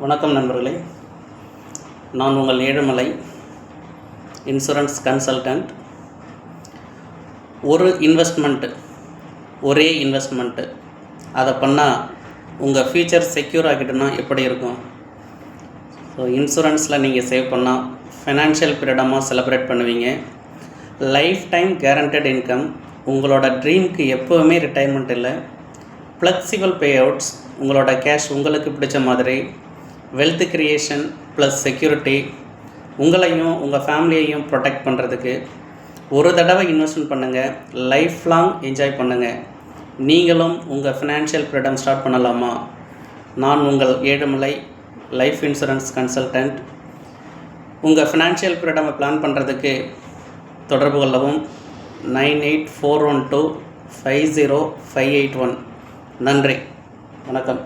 வணக்கம் நண்பர்களே, நான் உங்கள் ஏழுமலை இன்சூரன்ஸ் கன்சல்டன்ட். ஒரே இன்வெஸ்ட்மெண்ட்டு அதை பண்ணால் உங்கள் ஃப்யூச்சர் செக்யூர் ஆகிட்டுனா எப்படி இருக்கும்? ஸோ இன்சூரன்ஸில் நீங்கள் சேவ் பண்ணால் ஃபைனான்ஷியல் பீரியடமாக செலிப்ரேட் பண்ணுவீங்க. லைஃப் டைம் கேரண்டட் இன்கம், உங்களோட ட்ரீம்க்கு எப்போவுமே ரிட்டைர்மெண்ட் இல்லை. ஃப்ளெக்சிபிள் பே அவுட்ஸ், உங்களோட கேஷ் உங்களுக்கு பிடிச்ச மாதிரி. வெல்த் கிரியேஷன் ப்ளஸ் செக்யூரிட்டி, உங்களையும் உங்கள் ஃபேமிலியையும் ப்ரொடெக்ட் பண்ணுறதுக்கு. ஒரு தடவை இன்வெஸ்ட்மெண்ட் பண்ணுங்கள், லைஃப் லாங் என்ஜாய் பண்ணுங்கள். நீங்களும் உங்கள் ஃபினான்ஷியல் ஃப்ரீடம் ஸ்டார்ட் பண்ணலாமா? நான் உங்கள் ஏழுமலை லைஃப் இன்சூரன்ஸ் கன்சல்டன்ட். உங்கள் ஃபினான்ஷியல் ஃப்ரீடமை பிளான் பண்ணுறதுக்கு தொடர்பு கொள்ளவும் 9841250581. நன்றி, வணக்கம்.